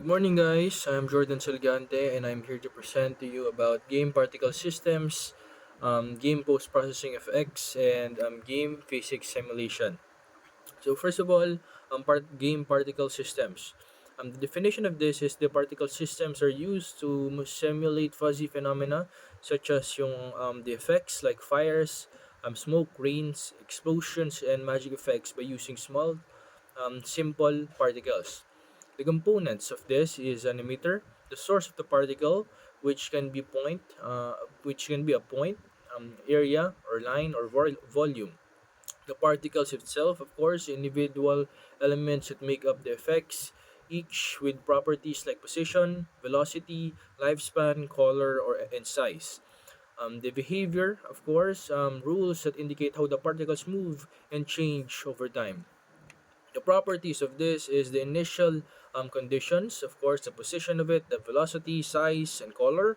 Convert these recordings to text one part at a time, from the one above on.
Good morning, guys. I'm Jordan Salgante, and I'm here to present to you about game particle systems, game post processing effects, and game physics simulation. So, first of all, game particle systems. The definition of this is the particle systems are used to simulate fuzzy phenomena such as the effects like fires, smoke, rains, explosions, and magic effects by using small, simple particles. The components of this is an emitter, the source of the particle, which can be which can be a point, area or line or volume. The particles itself, of course, individual elements that make up the effects, each with properties like position, velocity, lifespan, color, and size. The behavior, of course, rules that indicate how the particles move and change over time. The properties of this is the initial conditions, of course, the position of it, the velocity, size, and color,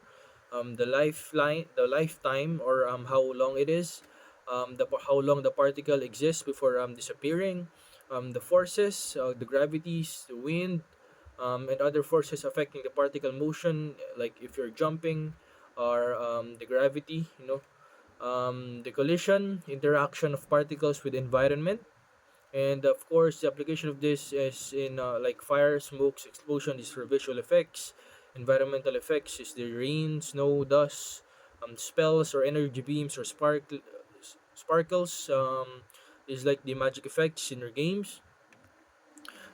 the lifetime or how long it is, how long the particle exists before disappearing, the forces, the gravities, the wind, and other forces affecting the particle motion, like if you're jumping, or the gravity, the collision, interaction of particles with environment, and of course, the application of this is in like fire, smokes, explosion is for visual effects. Environmental effects is the rain, snow, dust, spells or energy beams or sparkles. Is like the magic effects in your games.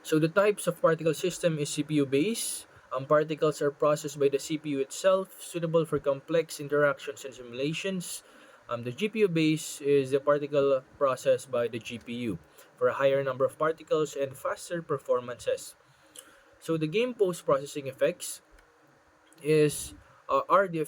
So the types of particle system is CPU based. Particles are processed by the CPU itself, suitable for complex interactions and simulations. The GPU base is the particle processed by the GPU for a higher number of particles and faster performances. So the game post processing effects is are the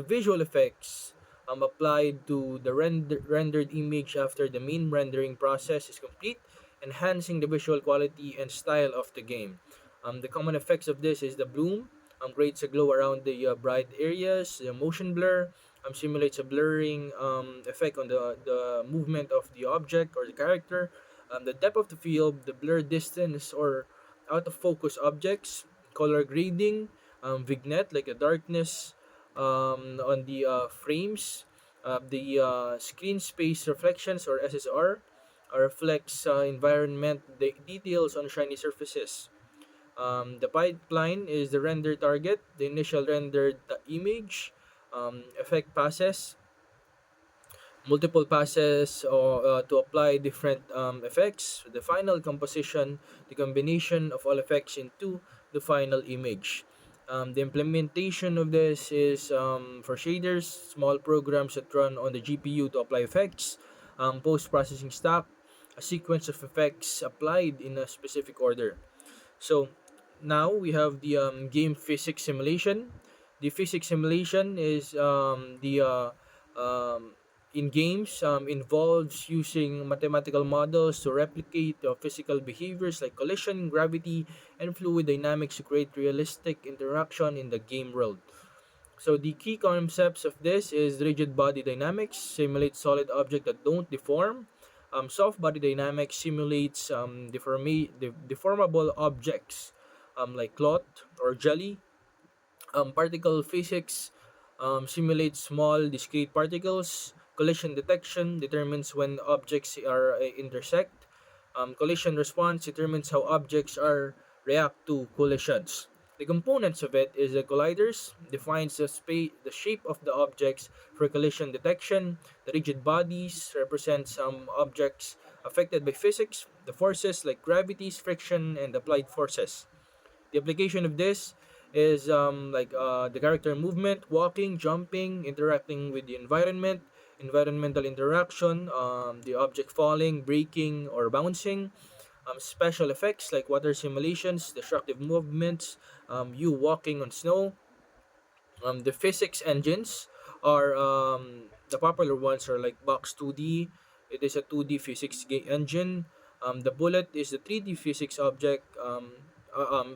visual effects applied to the rendered image after the main rendering process is complete, enhancing the visual quality and style of the game. The common effects of this is the bloom creates a glow around the bright areas. The motion blur simulates a blurring effect on the movement of the object or the character. The depth of the field, the blur distance or out of focus objects, color grading, vignette like a darkness on the frames, the screen space reflections or SSR reflects environment details on shiny surfaces. The pipeline is the render target, the initial rendered image, effect passes, multiple passes to apply different effects, the final composition, the combination of all effects into the final image. The implementation of this is for shaders, small programs that run on the GPU to apply effects, post processing stack, a sequence of effects applied in a specific order. So now we have the game physics simulation. The physics simulation is in games involves using mathematical models to replicate physical behaviors like collision, gravity, and fluid dynamics to create realistic interaction in the game world. So the key concepts of this is rigid body dynamics simulates solid objects that don't deform. Soft body dynamics simulates deformable objects like cloth or jelly. Particle physics simulates small discrete particles. Collision detection determines when objects are intersect. Collision response determines how objects are react to collisions. The components of it is the colliders defines the shape of the objects for collision detection. The rigid bodies represent some objects affected by physics. The forces like gravities, friction, and applied forces. The application of this is the character movement, walking, jumping, interacting with the environment, environmental interaction, the object falling, breaking, or bouncing, special effects like water simulations, destructive movements, you walking on snow. The physics engines are the popular ones are like Box 2D. It is a 2D physics engine. The Bullet is the 3D physics object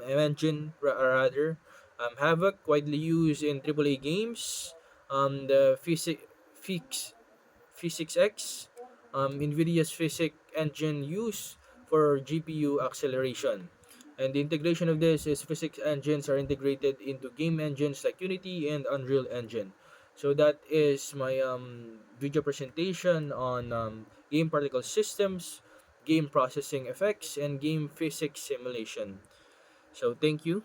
engine rather. Havoc widely used in AAA games. The Physics X, NVIDIA's physics engine used for GPU acceleration. And the integration of this is physics engines are integrated into game engines like Unity and Unreal Engine. So that is my video presentation on game particle systems, game processing effects, and game physics simulation. So thank you.